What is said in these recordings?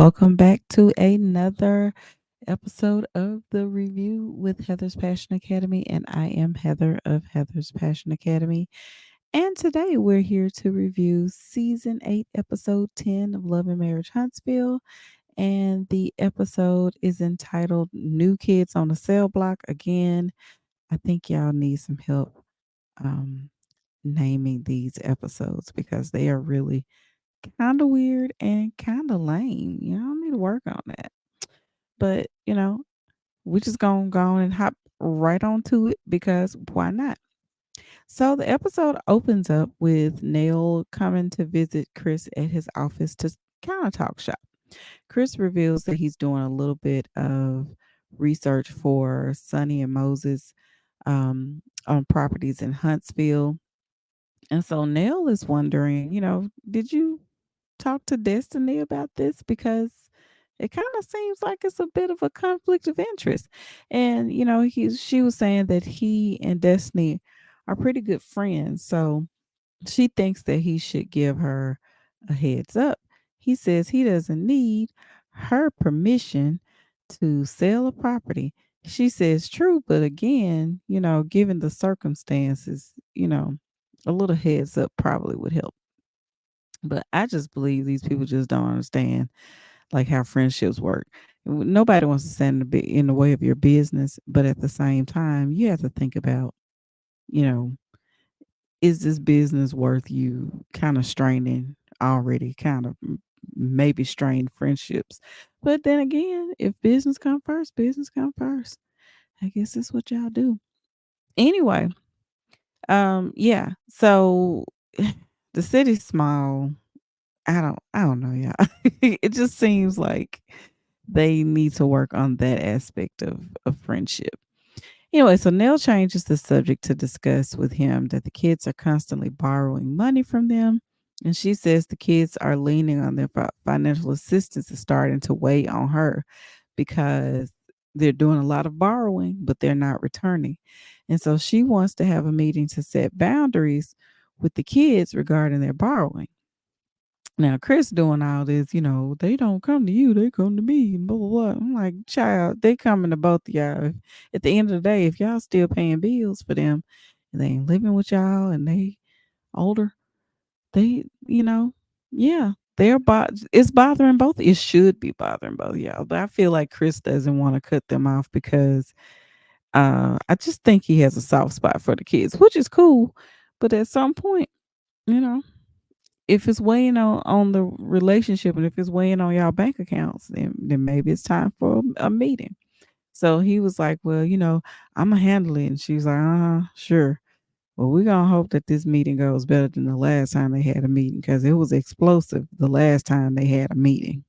welcome back to another episode of the review with Heather's Passion Academy. And I am Heather of Heather's Passion Academy. And today we're here to review season 8, episode 10 of Love and Marriage Huntsville. And the episode is entitled New Kids on the Cell Block. Again, I think y'all need some help um, naming these episodes because they are really kind of weird and kind of lame. Y'all need to work on that. But, we just gonna go on and hop right onto it because why not? So the episode opens up with Nell coming to visit Chris at his office to kind of talk shop. Chris reveals that he's doing a little bit of research for Sunny and Moses on properties in Huntsville. And so Nell is wondering, did you talk to Destiny about this? Because it kind of seems like it's a bit of a conflict of interest. And she was saying that he and Destiny are pretty good friends, so she thinks that he should give her a heads up. He says he doesn't need her permission to sell a property. She says true, but again, given the circumstances, a little heads up probably would help. But I just believe these people just don't understand like how friendships work. Nobody wants to stand in the way of your business, but at the same time, you have to think about, you know, is this business worth you kind of straining already, kind of maybe strained friendships? But then again, if business come first, business come first. I guess that's what y'all do. Anyway, yeah. So the city's small. I don't know, yeah. It just seems like they need to work on that aspect of friendship. Anyway, so Nell changes the subject to discuss with him that the kids are constantly borrowing money from them. And she says the kids are leaning on their financial assistance is starting to weigh on her because they're doing a lot of borrowing, but they're not returning. And so she wants to have a meeting to set boundaries with the kids regarding their borrowing. Now, Chris doing all this, they don't come to you, they come to me, and blah, blah, blah. I'm like, child, they coming to both of y'all. At the end of the day, if y'all still paying bills for them and they ain't living with y'all and they older, they, yeah, it's bothering both. It should be bothering both of y'all. But I feel like Chris doesn't want to cut them off because I just think he has a soft spot for the kids, which is cool. But at some point, you know, if it's weighing on the relationship and if it's weighing on y'all bank accounts, then maybe it's time for a meeting. So he was like, well, I'm gonna handle it. And she's like, sure. Well, we're gonna hope that this meeting goes better than the last time they had a meeting because it was explosive the last time they had a meeting.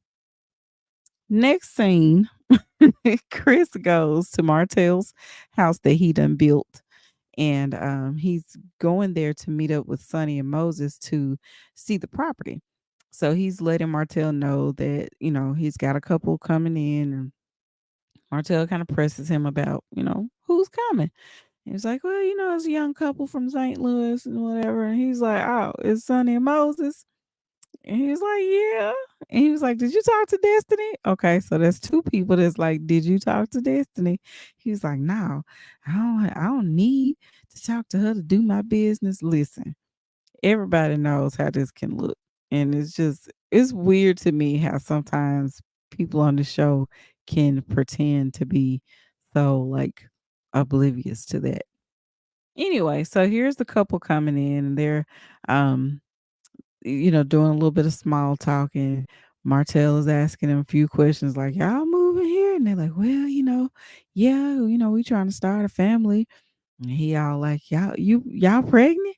Next scene, Chris goes to Martell's house that he done built, and he's going there to meet up with Sunny and Moses to see the property. So he's letting Martell know that he's got a couple coming in, and Martell kind of presses him about who's coming. He's like, well, it's a young couple from St. Louis and whatever, and he's like, oh, it's Sunny and Moses. And he was like, yeah. And he was like, did you talk to Destiny? Okay, so there's two people that's like, did you talk to Destiny? He was like, no, I don't need to talk to her to do my business. Listen, everybody knows how this can look. And it's weird to me how sometimes people on the show can pretend to be so like oblivious to that. Anyway, so here's the couple coming in and they're um doing a little bit of small talking. Martell is asking him a few questions like, y'all moving here? And they're like, well, yeah, we trying to start a family. And he all like, y'all pregnant?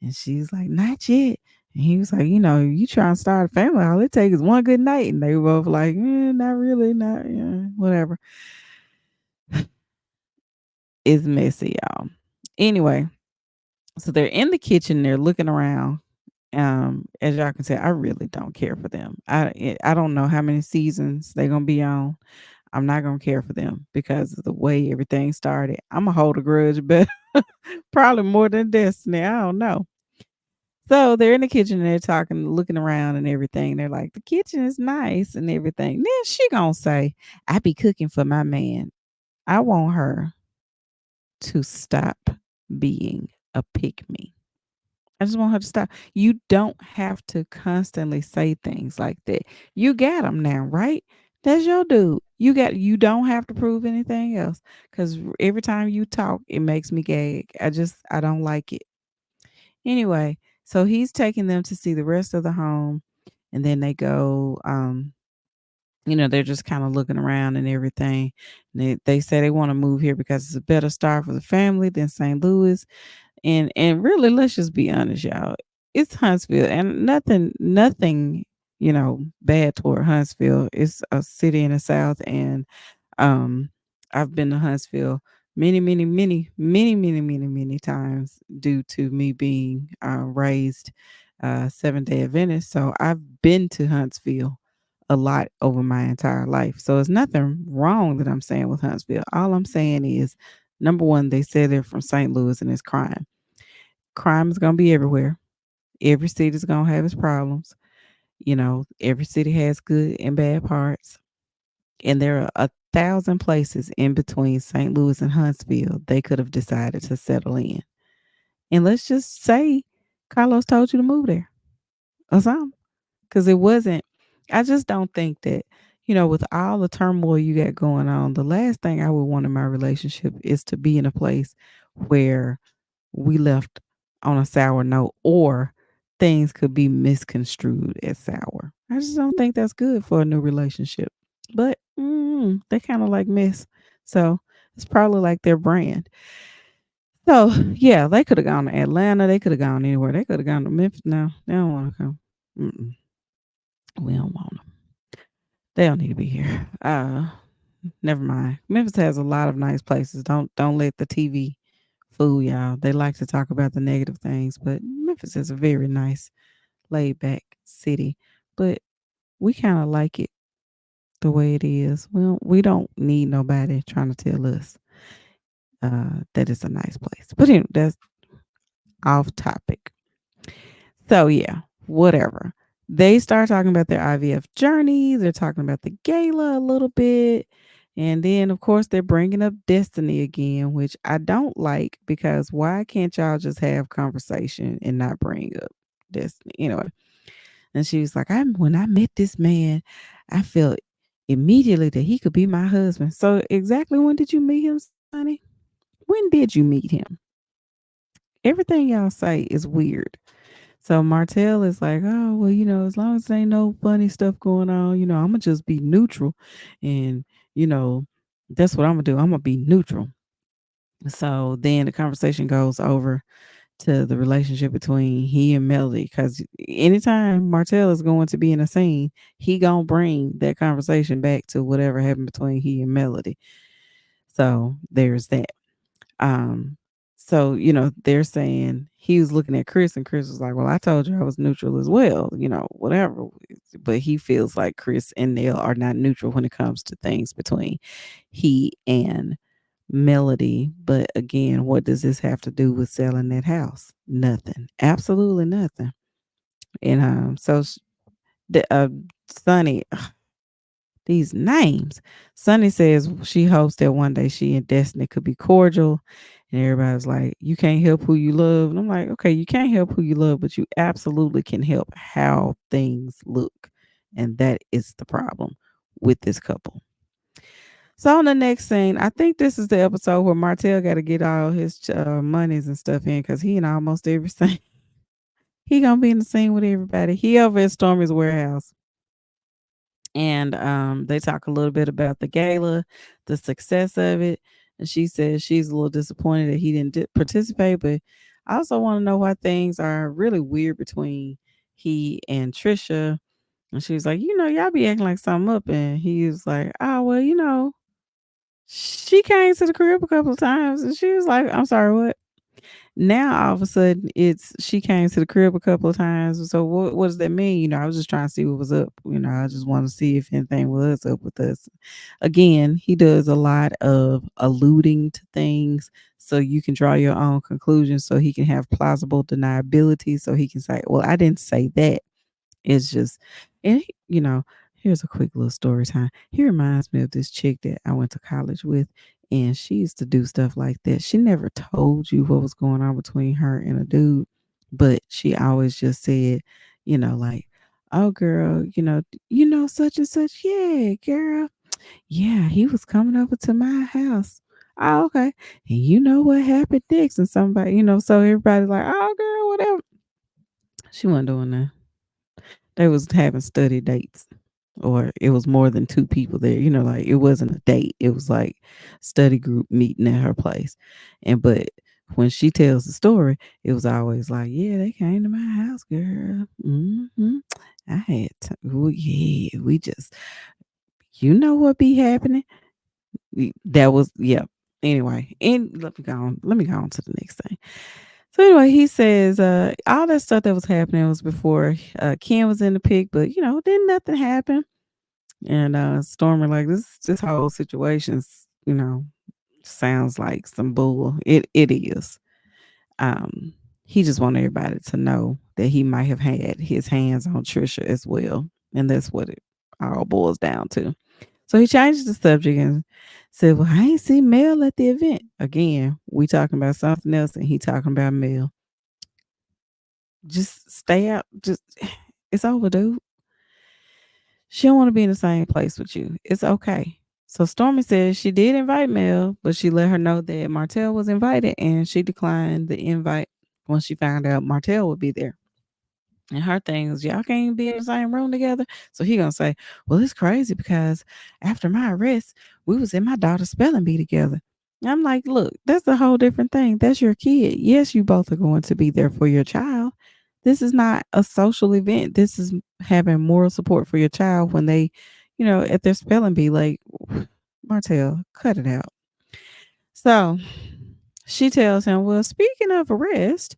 And she's like, not yet. And he was like, you trying to start a family, all it takes is one good night. And they were both like, not really, not, whatever. It's messy, y'all. Anyway, so they're in the kitchen, they're looking around. As y'all can see, I really don't care for them. I don't know how many seasons they're gonna be on. I'm not gonna care for them because of the way everything started. I'm gonna hold a grudge, but probably more than Destiny. I don't know. So they're in the kitchen and they're talking, looking around and everything. They're like, the kitchen is nice and everything. Then she gonna say, I be cooking for my man. I want her to stop being a pick me. I just want her to stop. You don't have to constantly say things like that. You got him now, right? That's your dude. You don't have to prove anything else cuz every time you talk it makes me gag. I don't like it. Anyway, so he's taking them to see the rest of the home and then they go they're just kind of looking around and everything. They say they want to move here because it's a better start for the family than St. Louis. And really, let's just be honest, y'all. It's Huntsville, and nothing, bad toward Huntsville. It's a city in the South, and um, I've been to Huntsville many, many, many, many, many, many, many times due to me being raised Seventh-day Adventist. So I've been to Huntsville a lot over my entire life. So it's nothing wrong that I'm saying with Huntsville. All I'm saying is, number one, they say they're from St. Louis and it's crime. Crime is going to be everywhere. Every city is going to have its problems. Every city has good and bad parts. And there are 1,000 places in between St. Louis and Huntsville they could have decided to settle in. And let's just say Carlos told you to move there or something. Because it wasn't, I just don't think that, with all the turmoil you got going on, the last thing I would want in my relationship is to be in a place where we left on a sour note or things could be misconstrued as sour. I just don't think that's good for a new relationship. But they kind of like mess. So it's probably like their brand. So yeah, they could have gone to Atlanta. They could have gone anywhere. They could have gone to Memphis. No, they don't want to come. Mm-mm, we don't want them. They don't need to be here. Never mind. Memphis has a lot of nice places. Don't let the TV fool y'all. They like to talk about the negative things, but Memphis is a very nice, laid back city. But we kind of like it the way it is. We don't need nobody trying to tell us that it's a nice place. But that's off topic. So yeah, whatever. They start talking about their IVF journey. They're talking about the gala a little bit. And then, of course, they're bringing up Destiny again, which I don't like because why can't y'all just have conversation and not bring up Destiny? Anyway, and she was like, when I met this man, I felt immediately that he could be my husband. So exactly when did you meet him, Sonny? When did you meet him? Everything y'all say is weird. So Martell is like, oh, well, as long as there ain't no funny stuff going on, I'm going to just be neutral. And, you know, that's what I'm going to do. I'm going to be neutral. So then the conversation goes over to the relationship between he and Melody. Because anytime Martell is going to be in a scene, he going to bring that conversation back to whatever happened between he and Melody. So there's that. Um, so, they're saying he was looking at Chris and Chris was like, well, I told you I was neutral as well, whatever. But he feels like Chris and Nell are not neutral when it comes to things between he and Melody. But again, what does this have to do with selling that house? Nothing. Absolutely nothing. And the Sunny, these names. Sunny says she hopes that one day she and Destiny could be cordial. And everybody's like, you can't help who you love. And I'm like, okay, you can't help who you love, but you absolutely can help how things look. And that is the problem with this couple. So on the next scene, I think this is the episode where Martell got to get all his monies and stuff in because he in almost everything. He gonna be in the scene with everybody. He over at Stormy's warehouse. And they talk a little bit about the gala, the success of it. And she says she's a little disappointed that he didn't participate, but I also want to know why things are really weird between he and Trisha. And she was like, y'all be acting like something up. And he was like, oh, well, she came to the crib a couple of times. And she was like, I'm sorry, what? Now all of a sudden it's she came to the crib a couple of times. So what does that mean? I was just trying to see what was up. I just want to see if anything was up with us. Again, he does a lot of alluding to things so you can draw your own conclusions so he can have plausible deniability so he can say, well, I didn't say that. It's just, and here's a quick little story time. He reminds me of this chick that I went to college with, and she used to do stuff like that. She never told you what was going on between her and a dude, but she always just said, like, oh girl, such and such. Yeah, girl. Yeah, he was coming over to my house. Oh, okay. And you know what happened next? And somebody, so everybody's like, oh girl, whatever. She wasn't doing that. They was having study dates, or it was more than 2 people there, like, it wasn't a date, it was like study group meeting at her place, but when she tells the story, it was always like, "Yeah, they came to my house, girl. Mhm. I had to ooh, yeah, we just what be happening?" That was yeah. Anyway, and let me go on to the next thing. So anyway, he says, all that stuff that was happening was before Ken was in the pic, but then nothing happen. And Stormer like this whole situation's, sounds like some bull. It is. Um, he just wanted everybody to know that he might have had his hands on Trisha as well, and that's what it all boils down to. So he changed the subject and said, "Well, I ain't see Mel at the event." Again, we talking about something else, and he talking about Mel. Just stay out. Just it's over, dude. She don't want to be in the same place with you. It's okay. So Stormy says she did invite Mel, but she let her know that Martell was invited and she declined the invite when she found out Martell would be there. And her thing is, y'all can't be in the same room together. So he gonna say, well, it's crazy because after my arrest, we was in my daughter's spelling bee together. And I'm like, look, that's a whole different thing. That's your kid. Yes, you both are going to be there for your child. This is not a social event. This is having moral support for your child when they, at their spelling bee. Like, Martell, cut it out. So she tells him, well, speaking of arrest,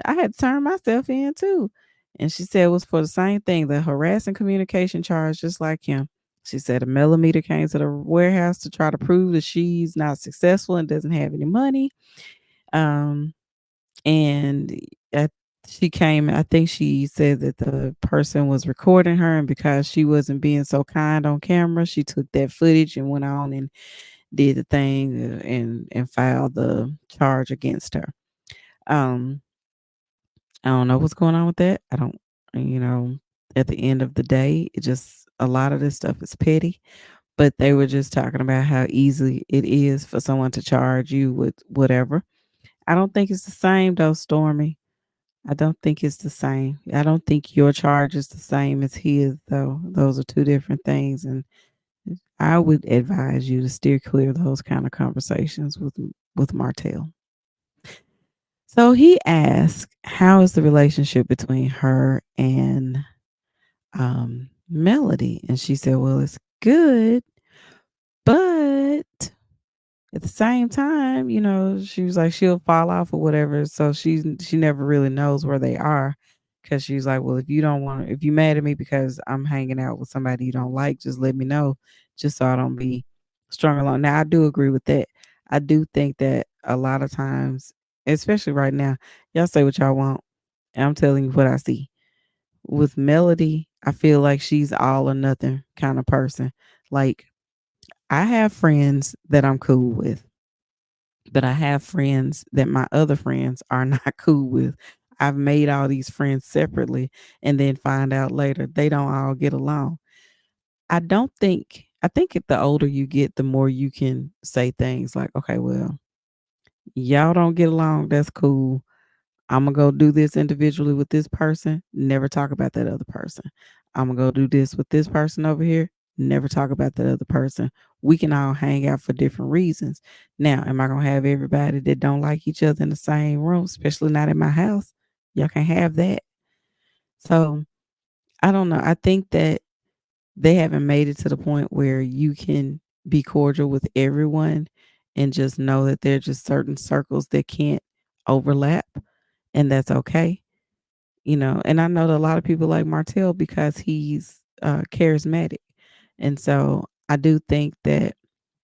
I had to turn myself in too. And she said it was for the same thing, the harassing communication charge, just like him. She said a millimeter came to the warehouse to try to prove that she's not successful and doesn't have any money. Um, and at, she came, I think she said that the person was recording her, and because she wasn't being so kind on camera, she took that footage and went on and did the thing and filed the charge against her. Um, I don't know what's going on with that. I don't, you know, at the end of the day, it just a lot of this stuff is petty. But they were just talking about how easy it is for someone to charge you with whatever. I don't think it's the same though, Stormy. I don't think it's the same. I don't think your charge is the same as his though. Those are two different things, and I would advise you to steer clear of those kind of conversations with Martell. So he asked, "How is the relationship between her and Melody?" And she said, "Well, it's good, but at the same time, she was like she'll fall off or whatever. So she never really knows where they are because she's like, well, if you mad at me because I'm hanging out with somebody you don't like, just let me know, just so I don't be strung along." Now I do agree with that. I do think that a lot of times, especially right now, y'all say what y'all want, and I'm telling you what I see with Melody. I feel like she's all or nothing kind of person. Like, I have friends that I'm cool with, but I have friends that my other friends are not cool with. I've made all these friends separately and then find out later they don't all get along. I think if the older you get, the more you can say things like, okay, well, y'all don't get along. That's cool. I'm gonna go do this individually with this person. Never talk about that other person. I'm gonna go do this with this person over here. Never talk about that other person. We can all hang out for different reasons. Now, am I gonna have everybody that don't like each other in the same room, especially not in my house? Y'all can have that. So I don't know. I think that they haven't made it to the point where you can be cordial with everyone and just know that there are just certain circles that can't overlap, and that's okay. And I know that a lot of people like Martell because he's charismatic. And so I do think that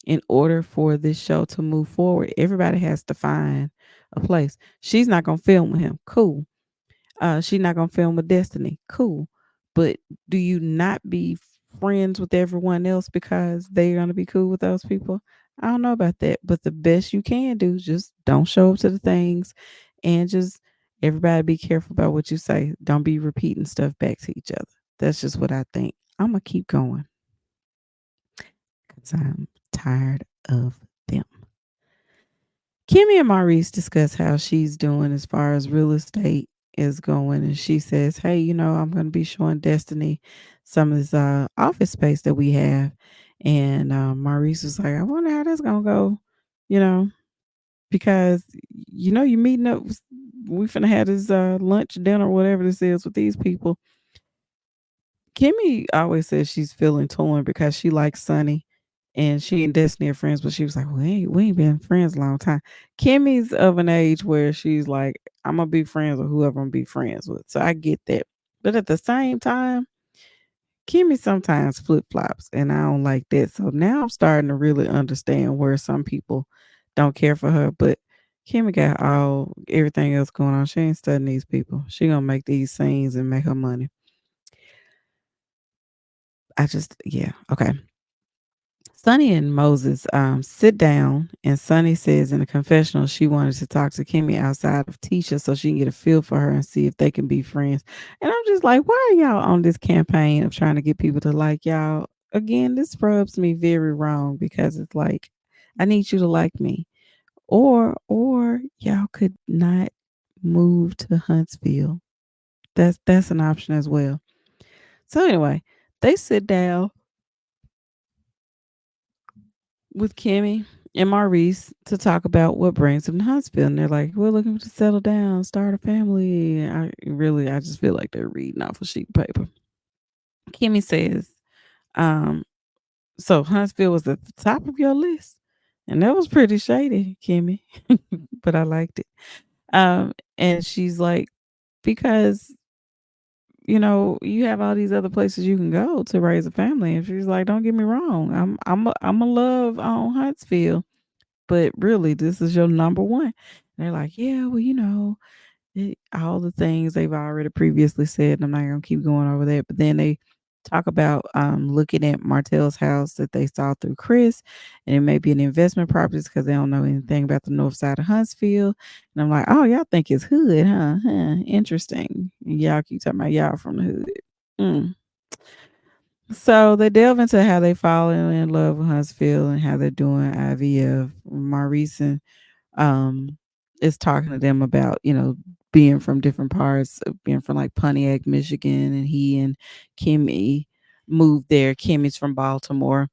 in order for this show to move forward, everybody has to find a place. She's not going to film with him. Cool. She's not gonna film with Destiny. Cool. But do you not be friends with everyone else because they're gonna be cool with those people? I don't know about that. But the best you can do is just don't show up to the things and just everybody be careful about what you say. Don't be repeating stuff back to each other. That's just what I think. I'm gonna keep going because I'm tired of them. Kimmy and Maurice discuss how she's doing as far as real estate is going. And she says, hey, I'm going to be showing Destiny some of this office space that we have. And Maurice was like, I wonder how that's going to go, you know, because, you're meeting up. We finna have this lunch, dinner, whatever this is with these people. Kimmy always says she's feeling torn because she likes Sunny and she and Destiny are friends, but she was like, we ain't been friends a long time. Kimmy's of an age where she's like, I'm gonna be friends with whoever I'm gonna be friends with. So I get that. But at the same time, Kimmy sometimes flip flops and I don't like that. So now I'm starting to really understand where some people don't care for her. But Kimmy got everything else going on. She ain't studying these people. She gonna make these scenes and make her money. Yeah, okay. Sunny and Moses sit down, and Sunny says in a confessional she wanted to talk to Kimmy outside of Tisha so she can get a feel for her and see if they can be friends. And I'm just like, why are y'all on this campaign of trying to get people to like y'all? Again, this rubs me very wrong because it's like, I need you to like me, or y'all could not move to Huntsville. That's an option as well. So anyway, they sit down with Kimmy and Maurice to talk about what brings them to Huntsville. And they're like, we're looking to settle down, start a family. I just feel like they're reading off a sheet of paper. Kimmy says, um, so Huntsville was at the top of your list. And that was pretty shady, Kimmy, but I liked it. And she's like, because you have all these other places you can go to raise a family. And she's like, don't get me wrong, I'm a love on Huntsville, but really, this is your number one. And they're like, yeah, well, all the things they've already previously said. I'm not going to keep going over that. But then they talk about looking at Martell's house that they saw through Chris, and it may be an investment properties because they don't know anything about the north side of Huntsville. And I'm like, oh, y'all think it's hood, huh? Interesting. And y'all keep talking about y'all from the hood. Mm. So they delve into how they fall in love with Huntsville and how they're doing IVF. Maurice and is talking to them about, being from different parts, being from like Pontiac, Michigan, and he and Kimmy moved there. Kimmy's from Baltimore,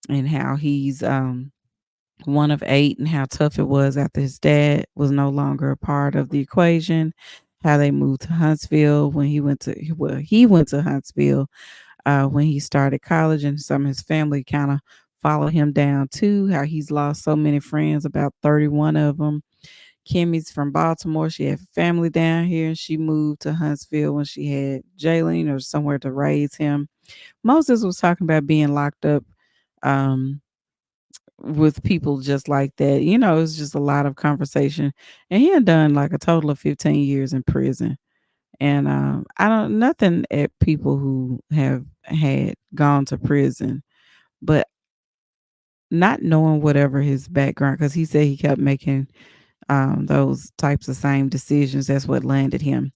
and how he's one of eight, and how tough it was after his dad was no longer a part of the equation. How they moved to Huntsville when he went to Huntsville when he started college, and some of his family kind of followed him down too. How he's lost so many friends, about 31 of them. Kimmy's from Baltimore. She had family down here, and she moved to Huntsville when she had Jalen or somewhere to raise him. Moses was talking about being locked up um, with people just like that. It's just a lot of conversation. And he had done like a total of 15 years in prison. And I don't nothing at people who have had gone to prison, but not knowing whatever his background, because he said he kept making those types of same decisions. That's what landed him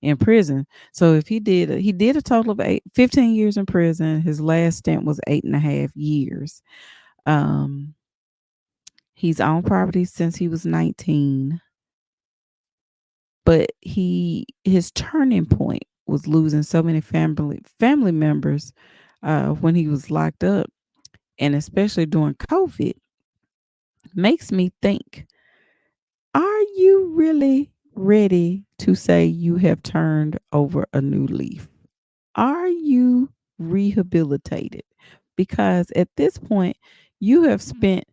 in prison. So if he did a total of 15 years in prison. His last stint was 8.5 years. Um, he's owned property since he was 19, but his turning point was losing so many family members when he was locked up, and especially during COVID. Makes me think, are you really ready to say you have turned over a new leaf? Are you rehabilitated? Because at this point, you have spent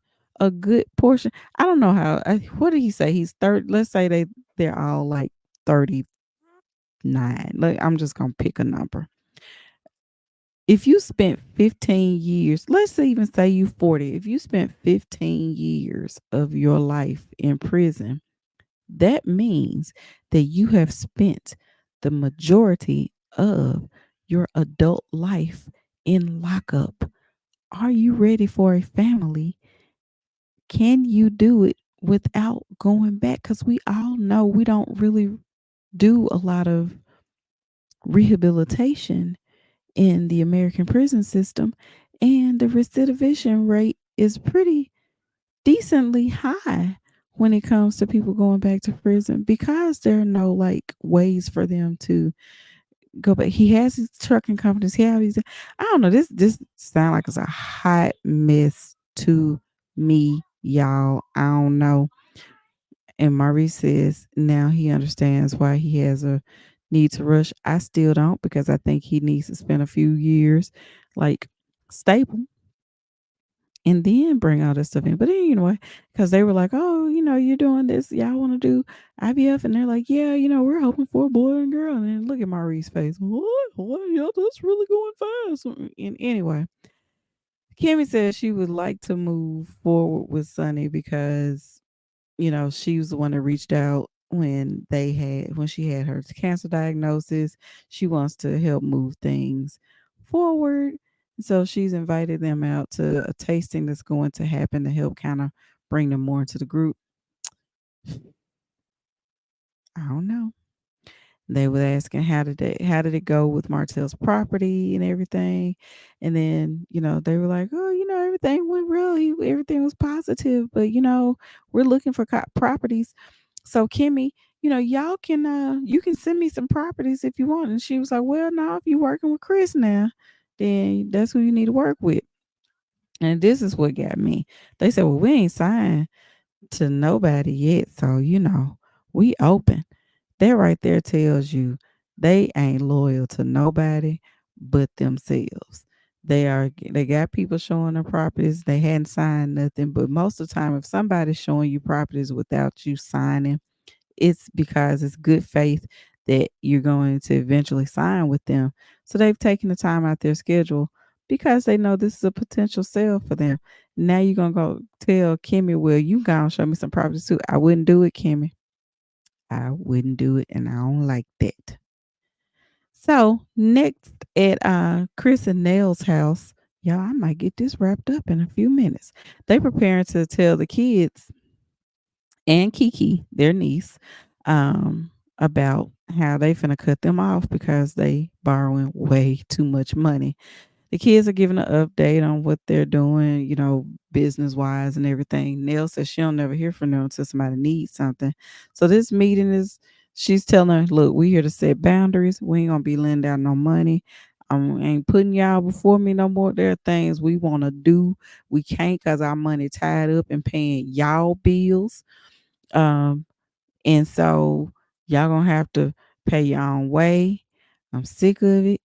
a good portion. I don't know how. What did he say? He's 30. Let's say they're all like 39. Like, I'm just gonna pick a number. If you spent 15 years, let's even say you 40. If you spent 15 years of your life in prison, that means that you have spent the majority of your adult life in lockup. Are you ready for a family? Can you do it without going back? Because we all know we don't really do a lot of rehabilitation in the American prison system, and the recidivation rate is pretty decently high when it comes to people going back to prison because there are no like ways for them to go back. He has his trucking companies. He has these, I don't know. This sound like it's a hot mess to me, y'all. I don't know. And Maurice says now he understands why he has a need to rush. I still don't because I think he needs to spend a few years like stable and then bring all this stuff in. But anyway, because they were like, oh, you're doing this. Y'all want to do IVF? And they're like, yeah, we're hoping for a boy and girl. And then look at Marie's face. What? Yeah, that's really going fast. And anyway, Kimmy says she would like to move forward with Sunny because she was the one that reached out when she had her cancer diagnosis. She wants to help move things forward. So she's invited them out to a tasting that's going to happen to help kind of bring them more into the group. I don't know. They were asking how did it go with Martell's property and everything. And then, they were like, oh, everything went real. Everything was positive, but we're looking for properties. So Kimmy, y'all can you can send me some properties if you want. And she was like, well, no, if you're working with Chris now, then that's who you need to work with. And this is what got me. They said, well, we ain't signed to nobody yet. So, we open. That right there tells you they ain't loyal to nobody but themselves. They got people showing them properties. They hadn't signed nothing. But most of the time, if somebody's showing you properties without you signing, it's because it's good faith that you're going to eventually sign with them. So they've taken the time out their schedule because they know this is a potential sale for them. Now you're gonna go tell Kimmy, well, you gonna show me some properties too. I wouldn't do it, Kimmy. I wouldn't do it, and I don't like that. So next at Chris and Nell's house, y'all, I might get this wrapped up in a few minutes. They preparing to tell the kids and Kiki, their niece, about how they finna cut them off because they borrowing way too much money. The kids are giving an update on what they're doing, business wise and everything. Nell says she'll never hear from them until somebody needs something. So this meeting she's telling her, look, we here to set boundaries. We ain't gonna be lending out no money. I ain't putting y'all before me no more. There are things we want to do. We can't because our money tied up in paying y'all bills. Um, and so y'all gonna have to pay your own way. I'm sick of it.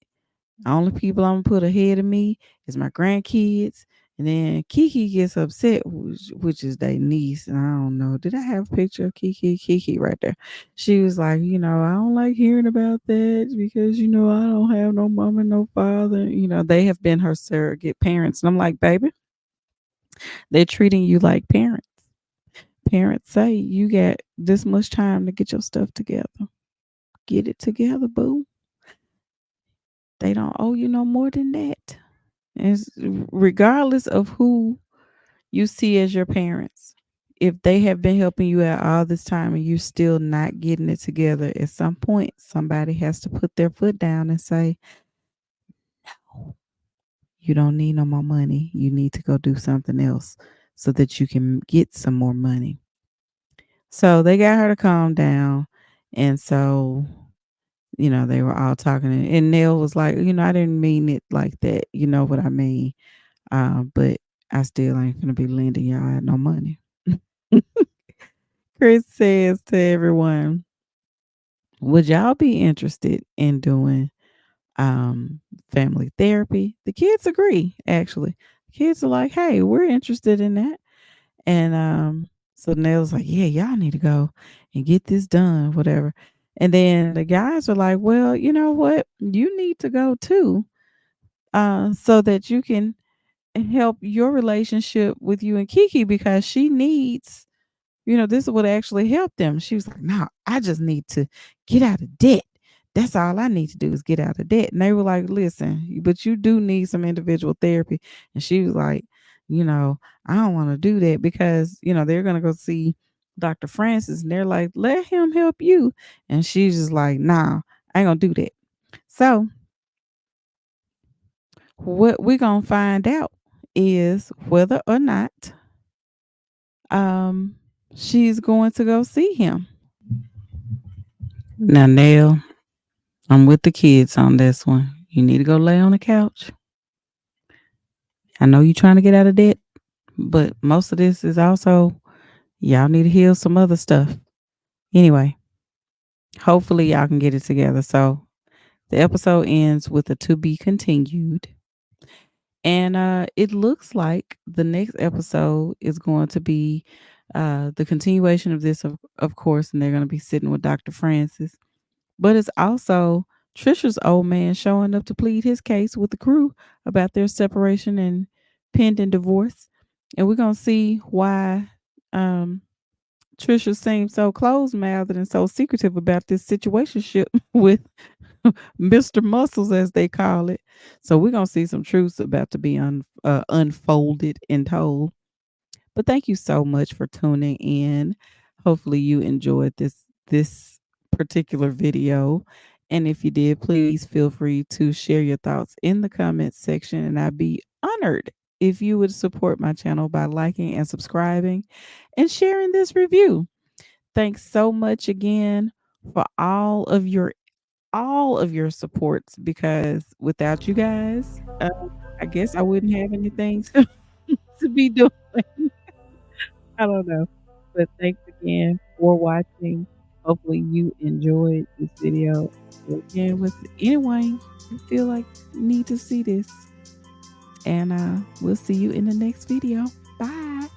The only people I'm gonna put ahead of me is my grandkids. And then Kiki gets upset, which is their niece. And I don't know. Did I have a picture of Kiki? Kiki right there. She was like, I don't like hearing about that because, I don't have no mom and no father. They have been her surrogate parents. And I'm like, baby, they're treating you like parents. Parents say you got this much time to get your stuff together. Get it together, boo. They don't owe you no more than that. It's regardless of who you see as your parents. If they have been helping you out all this time and you're still not getting it together, at some point somebody has to put their foot down and say, no, you don't need no more money. You need to go do something else so that you can get some more money. So they got her to calm down. And so, they were all talking. And Nell was like, I didn't mean it like that. You know what I mean? But I still ain't gonna be lending y'all no money. Chris says to everyone, would y'all be interested in doing family therapy? The kids agree, actually. The kids are like, hey, we're interested in that. And so Nell's like, yeah, y'all need to go and get this done, whatever. And then the guys are like, well, you know what? You need to go too, so that you can help your relationship with you and Kiki because she needs, this would actually help them. She was like, no, I just need to get out of debt. That's all I need to do is get out of debt. And they were like, listen, but you do need some individual therapy. And she was like, you know, I don't want to do that because, they're going to go see Dr. Francis and they're like, let him help you. And she's just like, nah, I ain't going to do that. So what we're going to find out is whether or not um she's going to go see him. Now, Nell, I'm with the kids on this one. You need to go lay on the couch. I know you're trying to get out of debt, but most of this is also y'all need to heal some other stuff. Anyway, hopefully y'all can get it together. So the episode ends with a to be continued. And it looks like the next episode is going to be the continuation of this, of course, and they're going to be sitting with Dr. Francis. But it's also Trisha's old man showing up to plead his case with the crew about their separation and pending divorce. And we're going to see why Trisha seems so closed mouthed and so secretive about this situationship with Mr. Muscles, as they call it. So we're going to see some truths about to be unfolded and told. But thank you so much for tuning in. Hopefully you enjoyed this particular video. And if you did, please feel free to share your thoughts in the comments section. And I'd be honored if you would support my channel by liking and subscribing and sharing this review. Thanks so much again for all of your supports because without you guys, I guess I wouldn't have anything to be doing. I don't know. But thanks again for watching. Hopefully you enjoyed this video. Again, with anyone you feel like need to see this. And we'll see you in the next video. Bye.